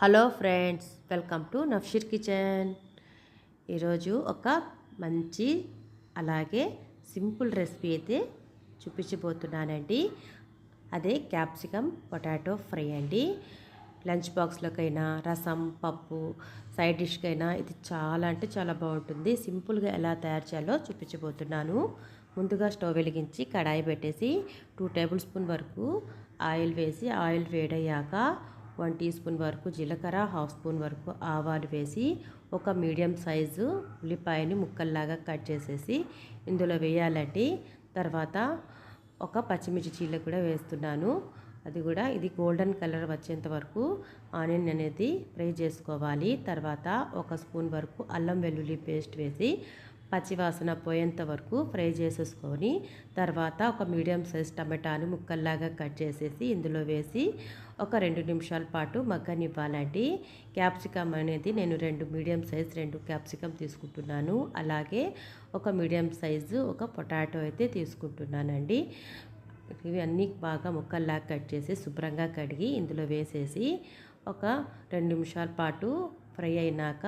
Hello friends, welcome to Nafsheer kitchen. ఈరోజు ఒక మంచి అలాగే సింపుల్ రెసిపీ అయితే చూపించబోతున్నానండి. అదే క్యాప్సికమ్ పొటాటో ఫ్రై అండి. లంచ్ బాక్స్లోకైనా, రసం, పప్పు, సైడ్ డిష్కైనా ఇది చాలా అంటే చాలా బాగుంటుంది. సింపుల్గా ఎలా తయారు చేయాలో చూపించబోతున్నాను. ముందుగా స్టవ్ వెలిగించి కడాయి పెట్టేసి 2 టేబుల్ స్పూన్ వరకు ఆయిల్ వేసి, ఆయిల్ వేడయ్యాక 1 టీ స్పూన్ వరకు జీలకర్ర, 1/2 స్పూన్ వరకు ఆవాలు వేసి, ఒక మీడియం సైజు ఉల్లిపాయని ముక్కల్లాగా కట్ చేసేసి ఇందులో వేయాలండి. తర్వాత ఒక పచ్చిమిర్చి చీల కూడా వేస్తున్నాను. అది కూడా ఇది గోల్డెన్ కలర్ వచ్చేంత వరకు ఆనియన్ అనేది ఫ్రై చేసుకోవాలి. తర్వాత 1 స్పూన్ వరకు అల్లం వెల్లుల్లి పేస్ట్ వేసి పచ్చివాసన పోయేంత వరకు ఫ్రై చేసేసుకొని, తర్వాత ఒక మీడియం సైజ్ టమాటాను ముక్కల్లాగా కట్ చేసేసి ఇందులో వేసి ఒక 2 నిమిషాల పాటు మగ్గనివ్వాలండి. క్యాప్సికమ్ అనేది నేను 2 మీడియం సైజ్ 2 క్యాప్సికమ్ తీసుకుంటున్నాను. అలాగే ఒక మీడియం సైజు ఒక పొటాటో అయితే తీసుకుంటున్నానండి. ఇవి అన్నీ బాగా ముక్కల్లాగా కట్ చేసి శుభ్రంగా కడిగి ఇందులో వేసేసి ఒక 2 నిమిషాల పాటు ఫ్రై అయినాక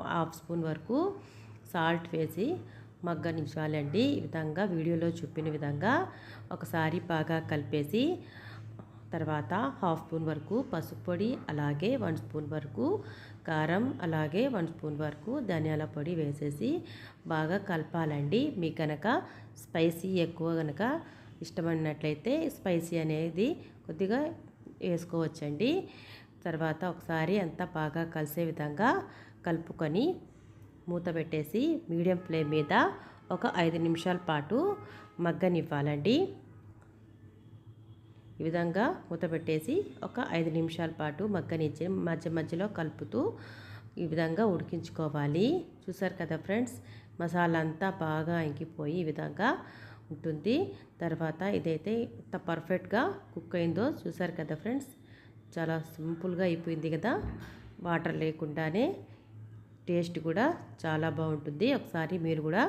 1/2 స్పూన్ వరకు సాల్ట్ వేసి మగ్గనించాలండి. ఈ విధంగా వీడియోలో చూపిన విధంగా ఒకసారి బాగా కలిపేసి, తర్వాత 1/2 స్పూన్ వరకు పసుపు పొడి, అలాగే 1 స్పూన్ వరకు కారం, అలాగే 1 స్పూన్ వరకు ధనియాల పొడి వేసేసి బాగా కలపాలండి. మీకు కనుక స్పైసీ ఎక్కువ కనుక ఇష్టమైనట్లయితే స్పైసీ అనేది కొద్దిగా వేసుకోవచ్చండి. తర్వాత ఒకసారి అంతా బాగా కలిసే విధంగా కలుపుకొని మూత పెట్టేసి మీడియం ఫ్లేమ్ మీద ఒక 5 నిమిషాల పాటు మగ్గనివ్వాలండి. ఈ విధంగా మూత పెట్టేసి ఒక 5 నిమిషాల పాటు మగ్గనిచ్చి మధ్యలో కలుపుతూ ఈ విధంగా ఉడికించుకోవాలి. చూసారు కదా ఫ్రెండ్స్, మసాలా అంతా బాగా ఇంకిపోయి ఈ విధంగా ఉంటుంది. తర్వాత ఇదైతే ఎంత పర్ఫెక్ట్గా కుక్ అయిందో చూసారు కదా ఫ్రెండ్స్. చాలా సింపుల్గా అయిపోయింది కదా, వాటర్ లేకుండానే. టేస్ట్ కూడా చాలా బాగుంటుంది. ఒకసారి మీరు కూడా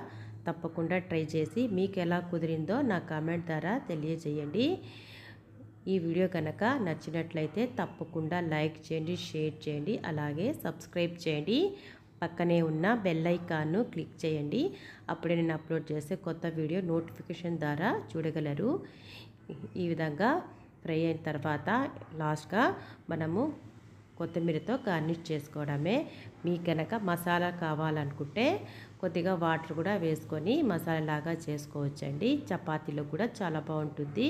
తప్పకుండా ట్రై చేసి మీకు ఎలా కుదిరిందో నా కామెంట్ ద్వారా తెలియజేయండి. ఈ వీడియో కనుక నచ్చినట్లయితే తప్పకుండా లైక్ చేయండి, షేర్ చేయండి, అలాగే సబ్స్క్రైబ్ చేయండి. పక్కనే ఉన్న బెల్ ఐకాన్ను క్లిక్ చేయండి. అప్పుడే నేను అప్లోడ్ చేసే కొత్త వీడియో నోటిఫికేషన్ ద్వారా చూడగలరు. ఈ విధంగా ఫ్రై అయిన తర్వాత లాస్ట్గా మనము కొత్తిమీరతో గార్నిష్ చేసుకోవడమే. మీకు కనుక మసాలా కావాలనుకుంటే కొద్దిగా వాటర్ కూడా వేసుకొని మసాలా లాగా చేసుకోవచ్చండి. చపాతీలో కూడా చాలా బాగుంటుంది.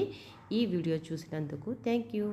ఈ వీడియో చూసినందుకు థ్యాంక్ యూ.